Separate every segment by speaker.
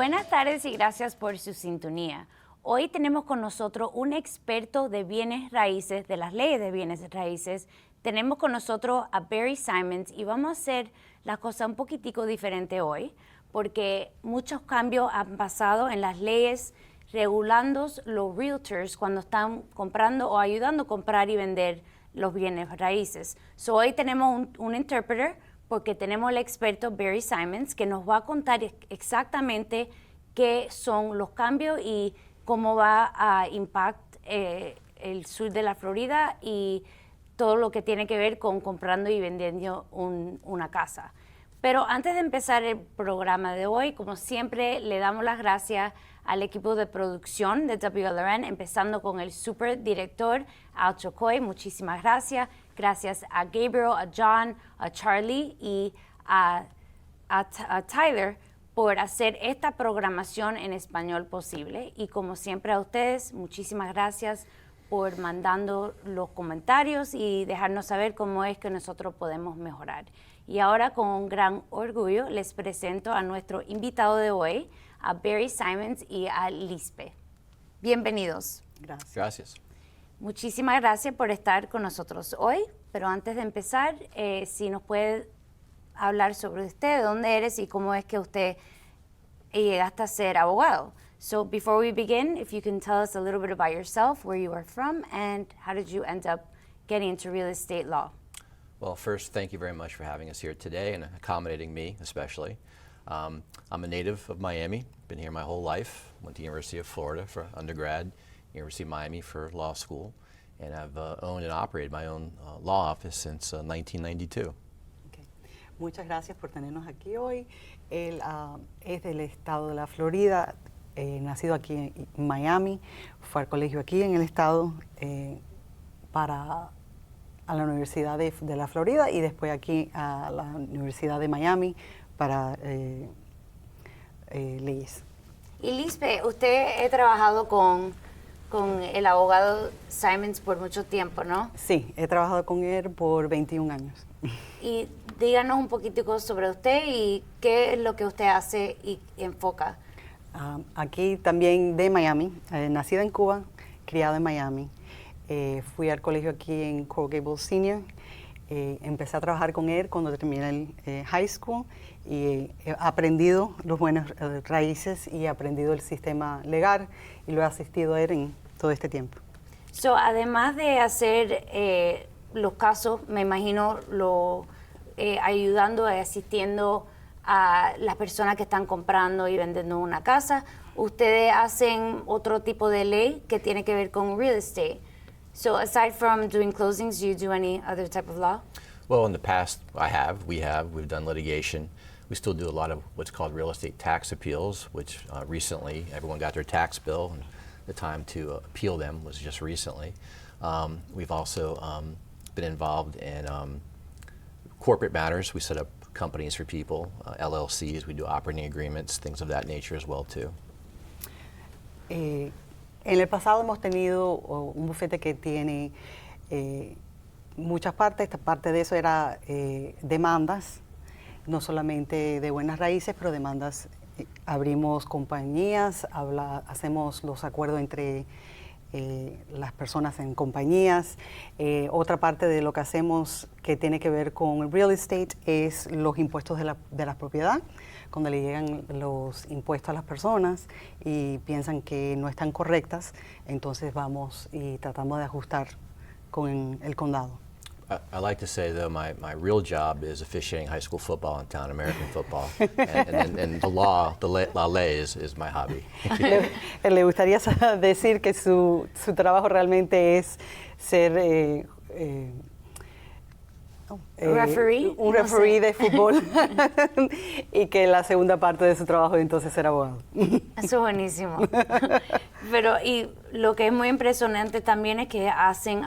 Speaker 1: Buenas tardes y gracias por su sintonía. Hoy tenemos con nosotros un experto de bienes raíces, de las leyes de bienes raíces. Tenemos con nosotros a Barry Simons y vamos a hacer la cosa un poquitico diferente hoy porque muchos cambios han pasado en las leyes regulando los realtors cuando están comprando o ayudando a comprar y vender los bienes raíces. So, hoy tenemos un interpreter porque tenemos el experto Barry Simons que nos va a contar exactamente qué son los cambios y cómo va a impactar el sur de la Florida y todo lo que tiene que ver con comprando y vendiendo una casa. Pero antes de empezar el programa de hoy, como siempre, le damos las gracias al equipo de producción de WLRN, empezando con el superdirector Al Chocoy. Muchísimas gracias. Gracias a Gabriel, a John, a Charlie y a Tyler por hacer esta programación en español posible. Y como siempre a ustedes, muchísimas gracias por mandando los comentarios y dejarnos saber cómo es que nosotros podemos mejorar. Y ahora con un gran orgullo les presento a nuestro invitado de hoy, a Barry Simons y a Lispe. Bienvenidos.
Speaker 2: Gracias.
Speaker 1: Muchísimas gracias por estar con nosotros hoy, pero antes de empezar, si nos puede hablar sobre usted, de dónde eres y cómo es que usted llegaste a ser abogado. So before we begin, if you can tell us a little bit about yourself, where you are from, and how did you end up getting into real estate law?
Speaker 2: Well, first, thank you very much for having us here today and accommodating me, especially. I'm a native of Miami, been here my whole life, went to University of Florida for undergrad, University of Miami for law school, and I've owned and operated my own law office since 1992.
Speaker 3: Okay. Muchas gracias por tenernos aquí hoy. Él es del estado de la Florida, nacido aquí en Miami, fue al colegio aquí en el estado a la Universidad de la Florida y después aquí a la Universidad de Miami para leyes.
Speaker 1: Y Lispe, usted ha trabajado con el abogado Simons por mucho tiempo, ¿no?
Speaker 3: Sí, he trabajado con él por 21 años.
Speaker 1: Y díganos un poquitico sobre usted y qué es lo que usted hace y enfoca.
Speaker 3: Aquí también de Miami, nacida en Cuba, criada en Miami. Fui al colegio aquí en Coral Gables Senior. Empecé a trabajar con él cuando terminé el high school y he aprendido los buenos raíces y he aprendido el sistema legal y lo he asistido a él en todo este tiempo.
Speaker 1: So, además de hacer los casos, me imagino ayudando y asistiendo a las personas que están comprando y vendiendo una casa, ustedes hacen otro tipo de ley que tiene que ver con real estate. So aside from doing closings, do you do any other type of law?
Speaker 2: Well, in the past, we've done litigation. We still do a lot of what's called real estate tax appeals, which recently everyone got their tax bill, and the time to appeal them was just recently. We've also been involved in corporate matters. We set up companies for people, LLCs, we do operating agreements, things of that nature as well too.
Speaker 3: En el pasado hemos tenido un bufete que tiene muchas partes. Esta parte de eso era demandas, no solamente de buenas raíces, pero demandas. Abrimos compañías, hacemos los acuerdos entre las personas en compañías. Otra parte de lo que hacemos que tiene que ver con el real estate es los impuestos de la propiedad. Cuando le llegan los impuestos a las personas y piensan que no están correctas, entonces vamos y tratamos de ajustar con el condado.
Speaker 2: I like to say, though, my real job is officiating high school football in town, American football, and la ley is my hobby.
Speaker 3: Le gustaría decir que su trabajo realmente es ser un referee de fútbol y que la segunda parte de su trabajo entonces ser abogado.
Speaker 1: Eso es buenísimo. Pero y lo que es muy impresionante también es que hacen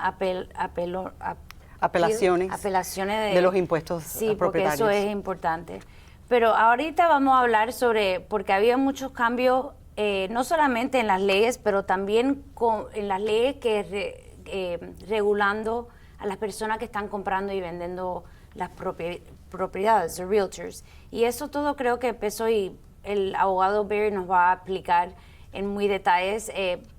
Speaker 1: apelaciones
Speaker 3: de los impuestos
Speaker 1: sí,
Speaker 3: propietarios.
Speaker 1: Sí, porque eso es importante. Pero ahorita vamos a hablar porque había muchos cambios, no solamente en las leyes, pero también en las leyes que regulando a las personas que están comprando y vendiendo las propiedades, los realtors. Y eso todo creo que empezó y el abogado Barry nos va a explicar en muy detalles,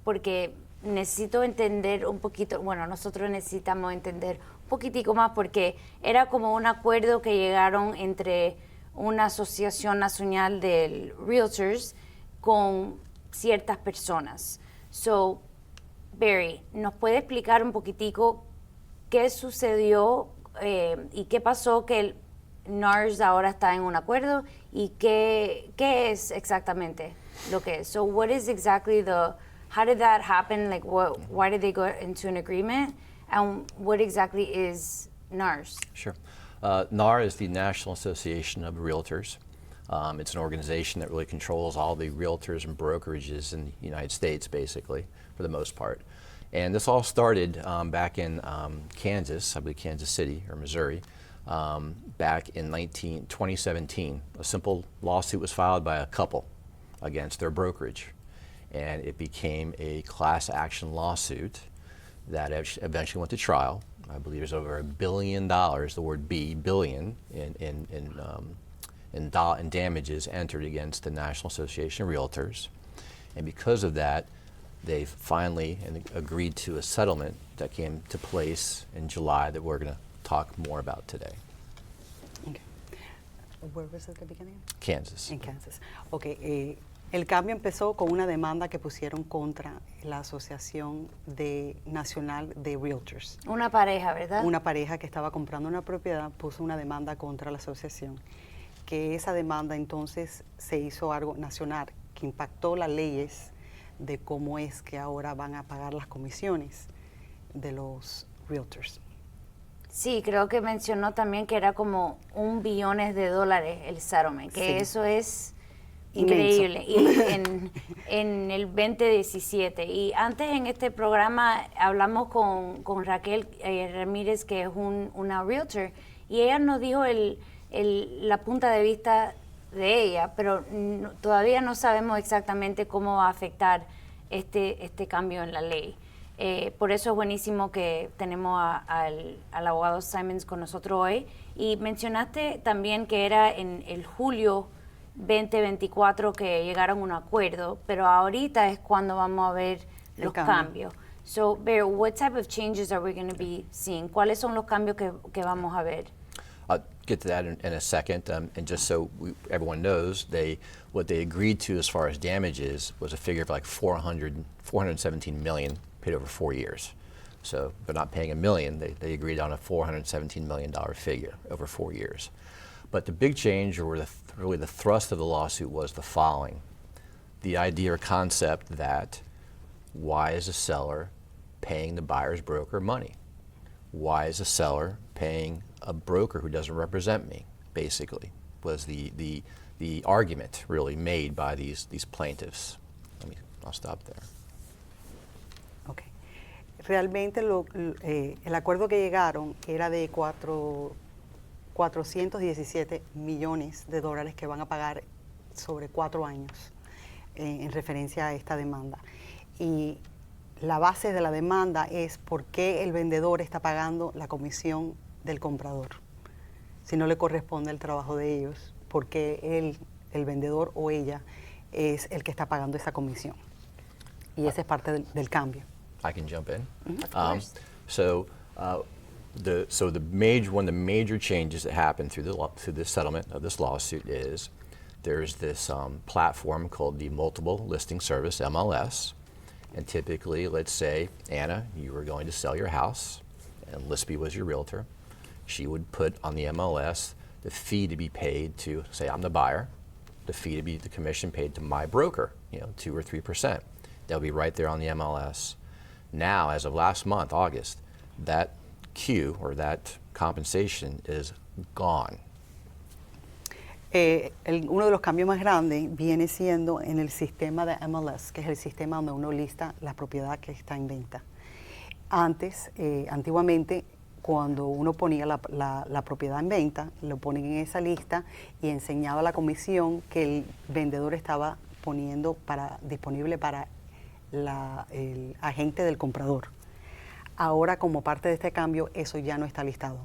Speaker 1: porque necesito entender un poquito, bueno, nosotros necesitamos entender un poquitico más porque era como un acuerdo que llegaron entre una asociación nacional de realtors con ciertas personas. So, Barry, ¿nos puede explicar un poquitico qué sucedió y qué pasó que el NARS ahora está en un acuerdo y qué es exactamente lo que es? So what is exactly how did that happen? Like why did they go into an agreement? And what exactly is NARS?
Speaker 2: Sure. NAR is the National Association of Realtors. It's an organization that really controls all the realtors and brokerages in the United States, basically, for the most part. And this all started back in Kansas, I believe Kansas City or Missouri, back in 2017. A simple lawsuit was filed by a couple against their brokerage. And it became a class action lawsuit that eventually went to trial. I believe there's over $1 billion, the word B, billion, in damages entered against the National Association of Realtors. And because of that, they finally agreed to a settlement that came to place in July that we're going to talk more about today.
Speaker 3: Okay. Where was it at the beginning?
Speaker 2: Kansas.
Speaker 3: En Kansas. Okay. El cambio empezó con una demanda que pusieron contra la Asociación Nacional de Realtors.
Speaker 1: Una pareja, ¿verdad?
Speaker 3: Una pareja que estaba comprando una propiedad puso una demanda contra la asociación. Que esa demanda entonces se hizo algo nacional que impactó las leyes de cómo es que ahora van a pagar las comisiones de los realtors.
Speaker 1: Sí, creo que mencionó también que era como $1 billion el settlement, que
Speaker 3: Sí.
Speaker 1: eso es
Speaker 3: Inmenso.
Speaker 1: increíble. Y en el 2017. Y antes en este programa hablamos con Raquel Ramírez, que es una realtor, y ella nos dijo la punta de vista de ella, pero todavía no sabemos exactamente cómo va a afectar este cambio en la ley. Por eso es buenísimo que tenemos al abogado Simons con nosotros hoy. Y mencionaste también que era en el julio 2024 que llegaron a un acuerdo, pero ahorita es cuando vamos a ver los cambios. So, Bear, what type of changes are we going to be seeing? ¿Cuáles son los cambios que vamos a ver?
Speaker 2: I'll get to that in a second, and just so everyone knows, what they agreed to as far as damages was a figure of like $417 million paid over 4 years. So they're not paying $1 million, they agreed on a $417 million figure over 4 years. But the big change, or really the thrust of the lawsuit, was the following. The idea or concept that why is a seller paying the buyer's broker money? Why is a seller paying a broker who doesn't represent me, basically, was the argument really made by these plaintiffs. I'll stop there.
Speaker 3: Okay. Realmente el acuerdo que llegaron era de 417 millones de dólares que van a pagar sobre 4 años en referencia a esta demanda. Y la base de la demanda es por qué el vendedor está pagando la comisión del comprador. Si no le corresponde el trabajo de ellos, porque el vendedor o ella es el que está pagando esa comisión. Y esa es parte del cambio.
Speaker 2: I can jump in.
Speaker 1: Of course.
Speaker 2: One of the major changes that happened through the settlement of this lawsuit is there's this platform called the Multiple Listing Service, MLS. And typically, let's say, Anna, you were going to sell your house, and Lispy was your realtor. She would put on the MLS the fee to be paid to, say I'm the buyer, the fee to be the commission paid to my broker, 2 or 3%. They'll be right there on the MLS. Now, as of last month, August, that queue or that compensation is gone.
Speaker 3: Uno de los cambios más grandes viene siendo en el sistema de MLS, que es el sistema donde uno lista la propiedad que está en venta. Antiguamente, cuando uno ponía la propiedad en venta, lo ponen en esa lista y enseñaba la comisión que el vendedor estaba poniendo disponible para el agente del comprador. Ahora, como parte de este cambio, eso ya no está listado.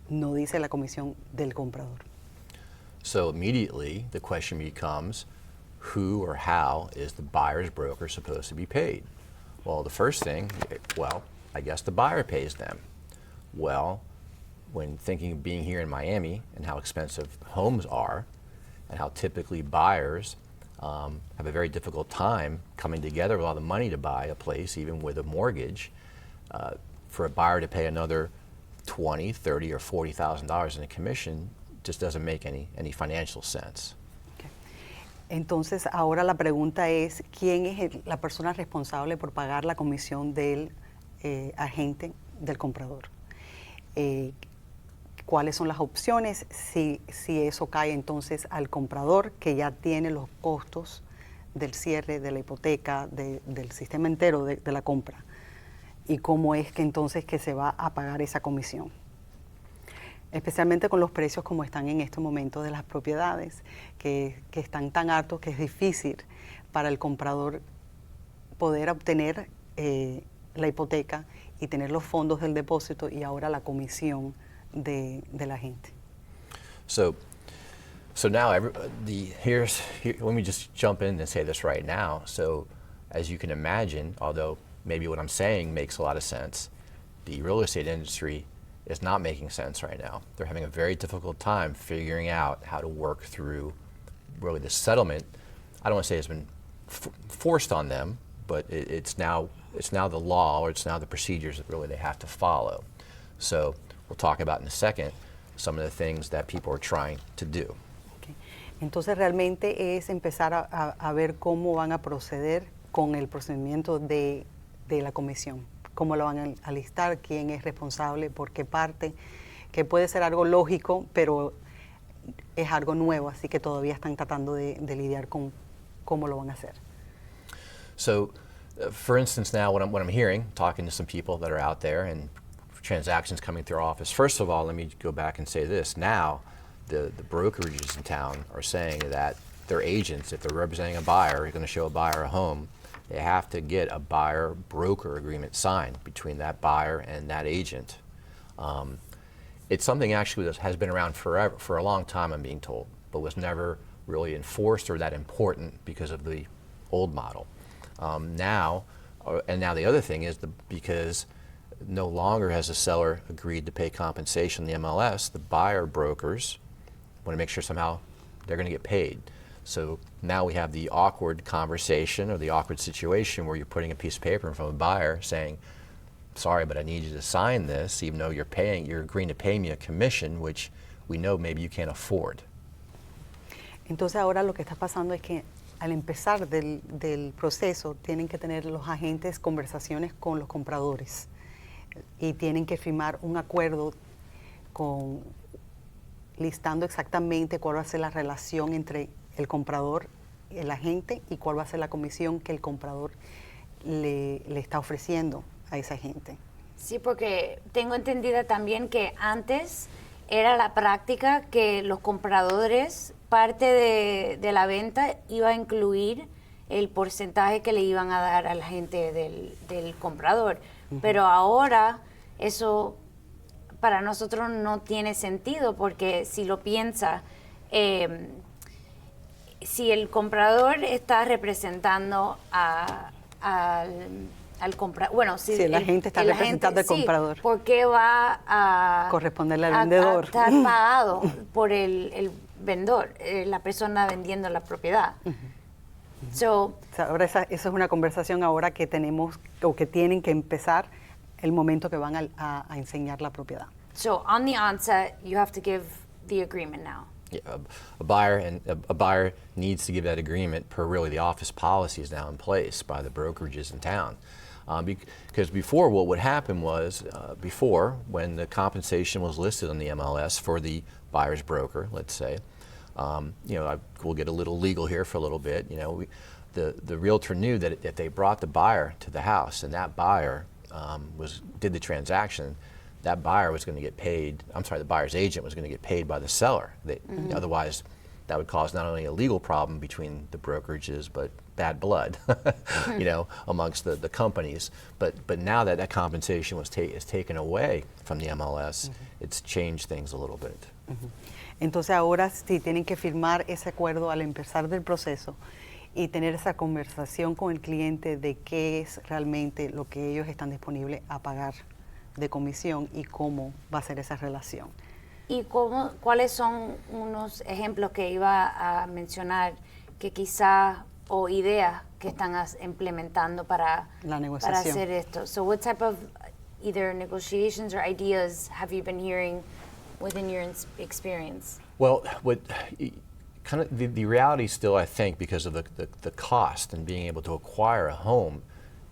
Speaker 3: No dice la comisión del comprador.
Speaker 2: So immediately the question becomes, who or how is the buyer's broker supposed to be paid? Well, the first thing, well, I guess the buyer pays them. Well, when thinking of being here in Miami and how expensive homes are and how typically buyers have a very difficult time coming together with all the money to buy a place, even with a mortgage, for a buyer to pay another $20,000, $30,000 or $40,000 in a commission just doesn't make any financial sense.
Speaker 3: Entonces, ahora la pregunta es, ¿quién es la persona responsable por pagar la comisión del agente del comprador? ¿Cuáles son las opciones? Si eso cae entonces al comprador, que ya tiene los costos del cierre, de la hipoteca, del sistema entero de la compra. ¿Y cómo es que entonces que se va a pagar esa comisión? Especialmente con los precios como están en este momento de las propiedades, que están tan altos que es difícil para el comprador poder obtener la hipoteca y tener los fondos del depósito y ahora la comisión de la gente.
Speaker 2: So now let me just jump in and say this right now. So as you can imagine, although maybe what I'm saying makes a lot of sense, the real estate industry is not making sense right now. They're having a very difficult time figuring out how to work through really the settlement. I don't want to say it's been forced on them, but it's now the law, or it's now the procedures that really they have to follow. So we'll talk about in a second some of the things that people are trying to do.
Speaker 3: Okay. Entonces realmente es empezar a ver cómo van a proceder con el procedimiento de la comisión. Cómo lo van a listar, quién es responsable, por qué parte, que puede ser algo lógico, pero es algo nuevo, así que todavía están tratando de lidiar con cómo lo van a hacer.
Speaker 2: So, for instance, now what I'm hearing, talking to some people that are out there and transactions coming through our office, first of all, let me go back and say this. Now, the brokerages in town are saying that their agents, if they're representing a buyer, are going to show a buyer a home, they have to get a buyer-broker agreement signed between that buyer and that agent. It's something actually that has been around forever, for a long time, I'm being told, but was never really enforced or that important because of the old model. Now the other thing is because no longer has the seller agreed to pay compensation in the MLS, the buyer brokers want to make sure somehow they're going to get paid. So now we have the awkward conversation or the awkward situation where you're putting a piece of paper in front of a buyer saying, sorry, but I need you to sign this, even though you're agreeing to pay me a commission, which we know maybe you can't afford.
Speaker 3: Entonces ahora lo que está pasando es que al empezar del proceso tienen que tener los agentes conversaciones con los compradores y tienen que firmar un acuerdo listando exactamente cuál va a ser la relación entre el comprador, el agente, y cuál va a ser la comisión que el comprador le está ofreciendo a esa gente.
Speaker 1: Sí, porque tengo entendida también que antes era la práctica que los compradores, parte de la venta iba a incluir el porcentaje que le iban a dar a la gente del comprador. Pero ahora eso para nosotros no tiene sentido, porque si lo piensa, si el comprador está representando al comprador, bueno, si
Speaker 3: el agente está representando al comprador,
Speaker 1: sí, ¿por qué va a
Speaker 3: corresponderle al vendedor?
Speaker 1: A estar pagado por el vendedor, la persona vendiendo la propiedad?
Speaker 3: Ahora esa es una conversación ahora que tenemos o que tienen que empezar el momento que van a enseñar la propiedad.
Speaker 1: So on the onset, you have to give the agreement now.
Speaker 2: Yeah, a buyer needs to give that agreement per really the office policies now in place by the brokerages in town. Because before, what would happen was, before, when the compensation was listed on the MLS for the buyer's broker, let's say, we'll get a little legal here for a little bit. The realtor knew that if they brought the buyer to the house and that buyer did the transaction, that buyer was going to get paid. I'm sorry, the buyer's agent was going to get paid by the seller. Otherwise, that would cause not only a legal problem between the brokerages, but bad blood, you know, amongst the companies. But now that that compensation is taken away from the MLS, it's changed things a little bit.
Speaker 3: Entonces ahora sí tienen que firmar ese acuerdo al empezar del proceso y tener esa conversación con el cliente de qué es realmente lo que ellos están disponibles a pagar de comisión y cómo va a ser esa relación.
Speaker 1: ¿Y cuáles son unos ejemplos que iba a mencionar que quizá o ideas que están implementando para hacer esto? So what type of either negotiations or ideas have you been hearing within your experience?
Speaker 2: Well, kind of the reality still, I think, because of the cost and being able to acquire a home,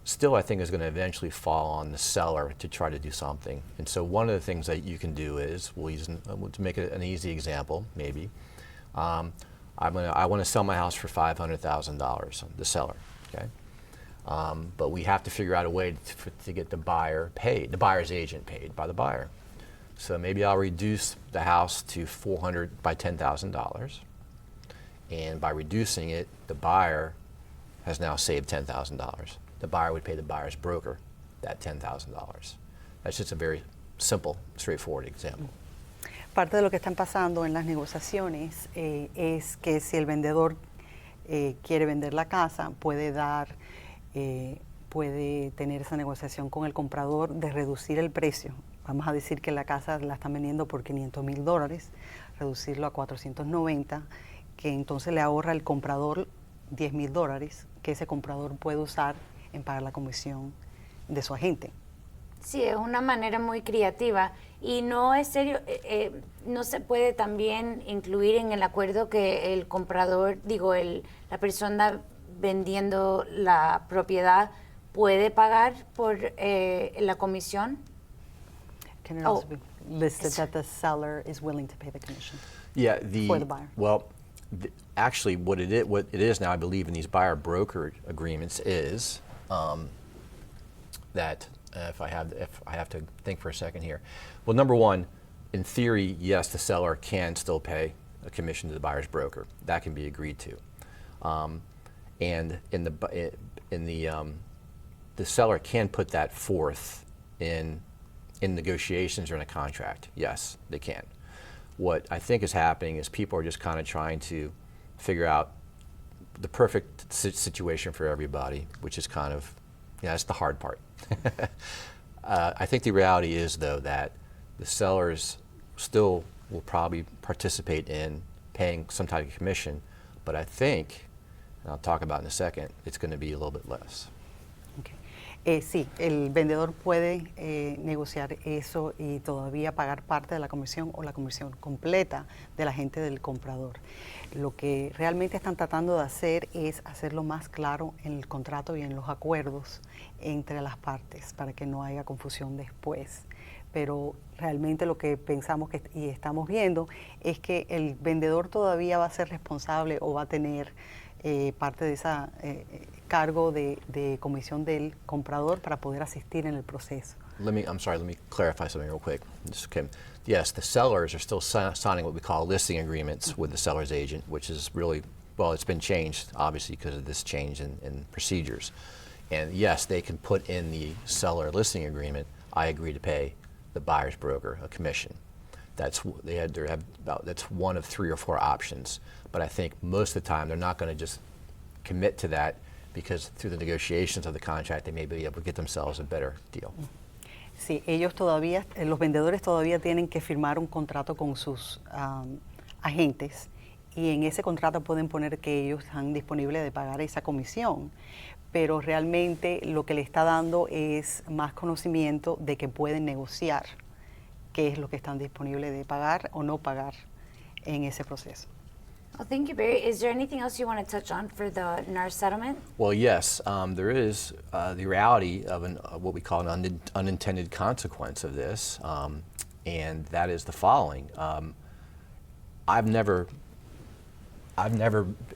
Speaker 2: still I think is going to eventually fall on the seller to try to do something. And so one of the things that you can do is, to make it an easy example, maybe, I want to sell my house for $500,000, the seller, okay? But we have to figure out a way to get the buyer paid, the buyer's agent paid by the buyer. So maybe I'll reduce the house to $400,000 by $10,000. And by reducing it, the buyer has now saved $10,000. The buyer would pay the buyer's broker that $10,000. That's just a very simple, straightforward example.
Speaker 3: Parte de lo que están pasando en las negociaciones es que si el vendedor quiere vender la casa, puede tener esa negociación con el comprador de reducir el precio. Vamos a decir que la casa la están vendiendo por $500,000, reducirlo a $490,000, que entonces le ahorra al comprador $10,000, que ese comprador puede usar en pagar la comisión de su agente.
Speaker 1: Sí, es una manera muy creativa y no es serio, no se puede también incluir en el acuerdo que el comprador, la persona vendiendo la propiedad puede pagar por la comisión.
Speaker 3: Can it also be listed that the seller is willing to pay the commission?
Speaker 2: Yeah,
Speaker 3: for the buyer.
Speaker 2: Well, actually, what it is now, I believe, in these buyer broker agreements is that if I have to think for a second here. Well, number one, in theory, yes, the seller can still pay a commission to the buyer's broker. That can be agreed to, and the seller can put that forth in negotiations or in a contract. Yes, they can. What I think is happening is people are just kind of trying to figure out the perfect situation for everybody, which is kind of, that's the hard part. I think the reality is, though, that the sellers still will probably participate in paying some type of commission, but I think, and I'll talk about in a second, it's going to be a little bit less.
Speaker 3: Sí, el vendedor puede negociar eso y todavía pagar parte de la comisión o la comisión completa de la agente del comprador. Lo que realmente están tratando de hacer es hacerlo más claro en el contrato y en los acuerdos entre las partes para que no haya confusión después. Pero realmente lo que pensamos y estamos viendo es que el vendedor todavía va a ser responsable o va a tener parte de esa cargo de comisión del comprador para poder asistir en el proceso.
Speaker 2: Let me clarify something real quick. Okay. Yes, the sellers are still signing what we call listing agreements with the seller's agent, which is really, well, it's been changed, obviously, because of this change in procedures. And yes, they can put in the seller listing agreement, I agree to pay the buyer's broker a commission. That's one of 3 or 4 options. But I think most of the time they're not going to just commit to that because through the negotiations of the contract they may be able to get themselves a better deal.
Speaker 3: Sí, ellos todavía, los vendedores todavía tienen que firmar un contrato con sus agentes y en ese contrato pueden poner que ellos están disponibles de pagar esa comisión, pero realmente lo que le está dando es más conocimiento de que pueden negociar qué es lo que están disponibles de pagar o no pagar en ese proceso.
Speaker 1: Well, thank you, Barry. Is there anything else you want to touch on for the NAR settlement?
Speaker 2: Well, yes, there is the reality of what we call an unintended consequence of this, and that is the following. I've never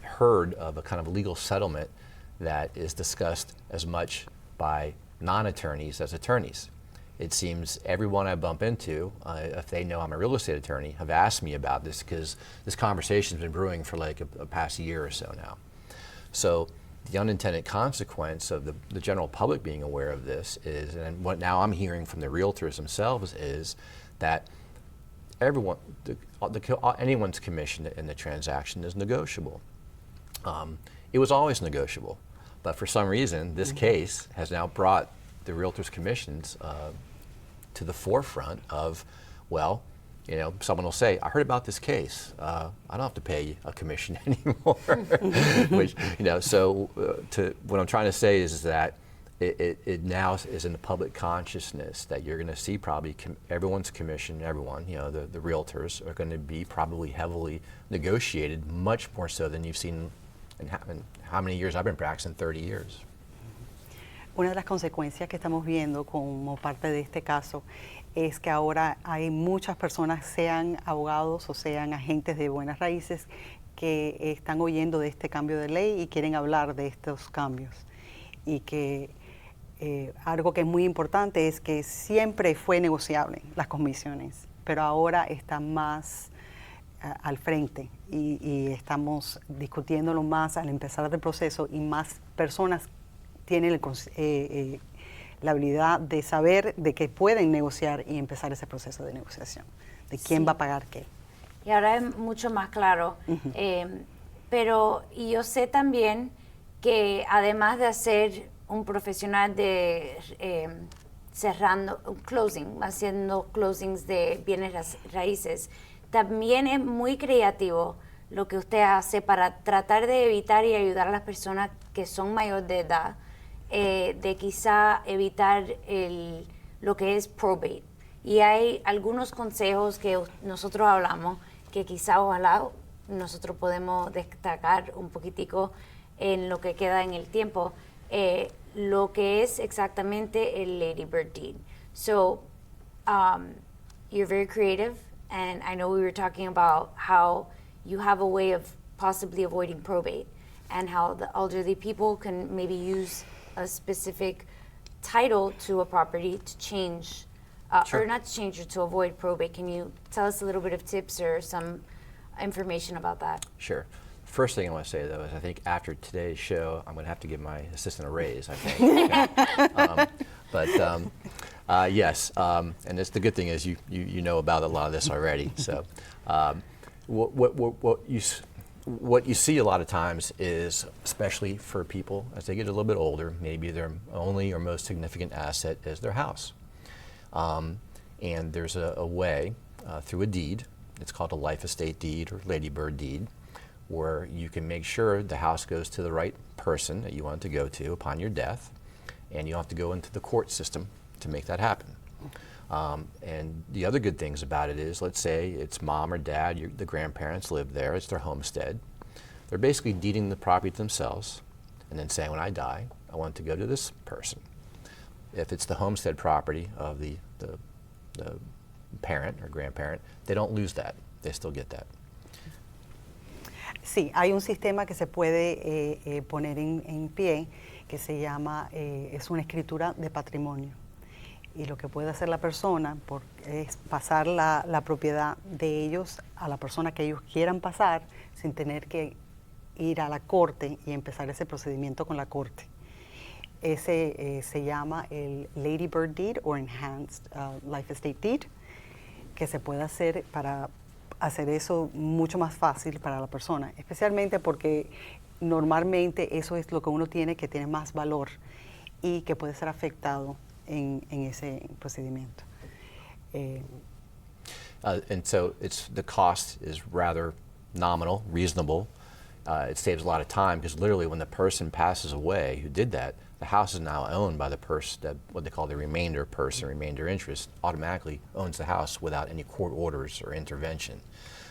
Speaker 2: heard of a kind of legal settlement that is discussed as much by non-attorneys as attorneys. it seems everyone I bump into, if they know I'm a real estate attorney, have asked me about this because this conversation's been brewing for like a past year or so now. So the unintended consequence of the general public being aware of this is, and what now I'm hearing from the realtors themselves is that everyone, anyone's commission in the transaction is negotiable. It was always negotiable, but for some reason, this case has now brought the realtors' commissions to the forefront of, well, you know, someone will say, I heard about this case. I don't have to pay a commission anymore. Which, you know, so what I'm trying to say is that it now is in the public consciousness that you're going to see probably everyone's commission, everyone, you know, the realtors are going to be probably heavily negotiated, much more so than you've seen in how many years I've been practicing, 30 years.
Speaker 3: Una de las consecuencias que estamos viendo como parte de este caso es que ahora hay muchas personas, sean abogados o sean agentes de buenas raíces, que están oyendo de este cambio de ley y quieren hablar de estos cambios. Y que algo que es muy importante es que siempre fue negociable las comisiones, pero ahora está más al frente y estamos discutiéndolo más al empezar el proceso y más personas tienen la habilidad de saber de que pueden negociar y empezar ese proceso de negociación, de quién va a pagar qué.
Speaker 1: Y ahora es mucho más claro, pero yo sé también que además de ser un profesional de haciendo closings de bienes raíces, también es muy creativo lo que usted hace para tratar de evitar y ayudar a las personas que son mayores de edad, de quizá evitar lo que es probate. Y hay algunos consejos que nosotros hablamos que quizá ojalá nosotros podemos destacar un poquitico en lo que queda en el tiempo, lo que es exactamente el Lady Bird Deed. So, you're very creative, and I know we were talking about how you have a way of possibly avoiding probate and how the elderly people can maybe use a specific title to a property to change,
Speaker 2: Sure.
Speaker 1: or not to change, or to avoid probate. Can you tell us a little bit of tips or some information about that?
Speaker 2: Sure. First thing I want to say, though, is I think after today's show, I'm going to have to give my assistant a raise, I think. Yes, and the good thing is you know about a lot of this already. So what you see a lot of times is, especially for people as they get a little bit older, maybe their only or most significant asset is their house. And there's a way through a deed, it's called a life estate deed or Lady Bird deed, where you can make sure the house goes to the right person that you want it to go to upon your death, and you don't have to go into the court system to make that happen. And the other good things about it is, let's say it's mom or dad, the grandparents live there, it's their homestead. They're basically deeding the property to themselves and then saying, when I die, I want it to go to this person. If it's the homestead property of the parent or grandparent, they don't lose that, they still get that.
Speaker 3: Sí, hay un sistema que se puede poner en pie que se llama, es una escritura de patrimonio. Y lo que puede hacer la persona es pasar la propiedad de ellos a la persona que ellos quieran pasar sin tener que ir a la corte y empezar ese procedimiento con la corte. Ese se llama el Lady Bird Deed o Enhanced Life Estate Deed, que se puede hacer para hacer eso mucho más fácil para la persona, especialmente porque normalmente eso es lo que uno tiene que tiene más valor y que puede ser afectado en ese procedimiento.
Speaker 2: And so the cost is rather nominal, reasonable. It saves a lot of time because literally when the person passes away who did that, the house is now owned by the person, that what they call the remainder person, remainder interest, automatically owns the house without any court orders or intervention.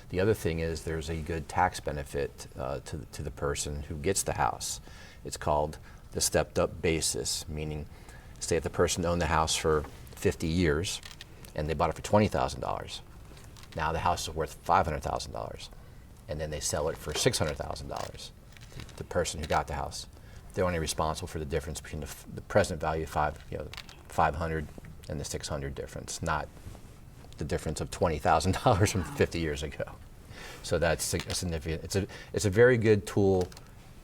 Speaker 2: The other thing is there's a good tax benefit to the person who gets the house. It's called the stepped up basis, meaning say if the person owned the house for 50 years and they bought it for $20,000, now the house is worth $500,000, and then they sell it for $600,000. The person who got the house, they're only responsible for the difference between the present value of $500 and the 600 difference, not the difference of $20,000 from 50 years ago. So that's a significant. It's a very good tool,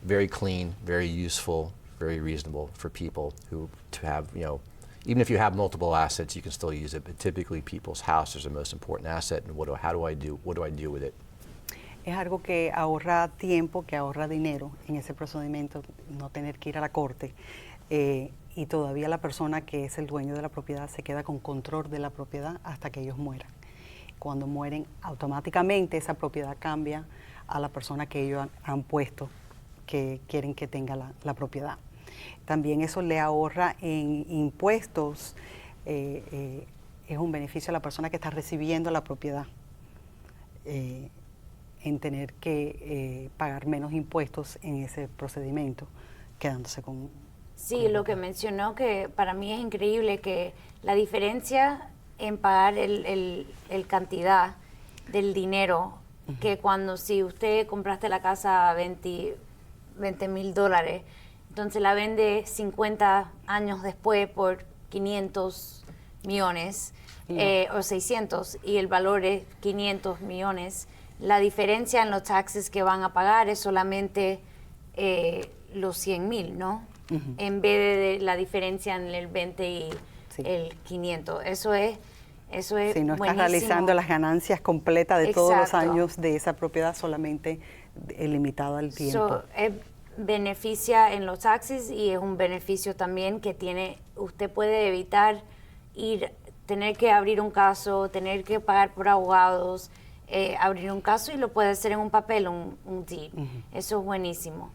Speaker 2: very clean, very useful, very reasonable for people to have, even if you have multiple assets, you can still use it. But typically, people's house is the most important asset. And what do I do with it?
Speaker 3: Es algo que ahorra tiempo, que ahorra dinero en ese procedimiento, no tener que ir a la corte. Y todavía la persona que es el dueño de la propiedad se queda con control de la propiedad hasta que ellos mueran. Cuando mueren, automáticamente esa propiedad cambia a la persona que ellos han puesto, que quieren que tenga la propiedad. También eso le ahorra en impuestos, es un beneficio a la persona que está recibiendo la propiedad, en tener que pagar menos impuestos en ese procedimiento, quedándose con...
Speaker 1: Sí, lo que mencionó que para mí es increíble que la diferencia en pagar el cantidad del dinero, que cuando si usted compraste la casa a $20,000, entonces la vende 50 años después por 500 millones o 600 y el valor es 500 millones, la diferencia en los taxes que van a pagar es solamente los 100,000, ¿no? En vez de la diferencia en el 20 y el 500. Eso es si no
Speaker 3: estás realizando las ganancias completas de todos los años de esa propiedad, solamente limitado al tiempo.
Speaker 1: Beneficia en los taxes y es un beneficio también que usted puede evitar tener que abrir un caso, tener que pagar por abogados, abrir un caso y lo puede hacer en un papel, un deed. Eso es buenísimo.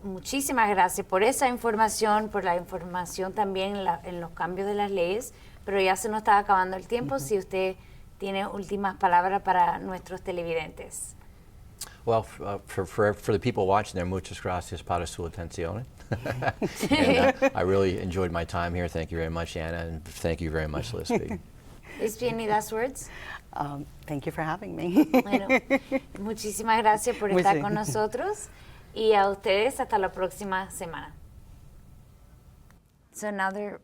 Speaker 1: Muchísimas gracias por esa información, por la información también en los cambios de las leyes, pero ya se nos está acabando el tiempo. Si usted tiene últimas palabras para nuestros televidentes.
Speaker 2: Well, for the people watching there, muchas gracias para su atención. And, I really enjoyed my time here. Thank you very much, Anna, and thank you very much, Lisby.
Speaker 1: Lisby, any last words?
Speaker 3: Thank you for having me.
Speaker 1: Bueno, muchísimas gracias por estar con nosotros y a ustedes hasta la próxima semana. So now they're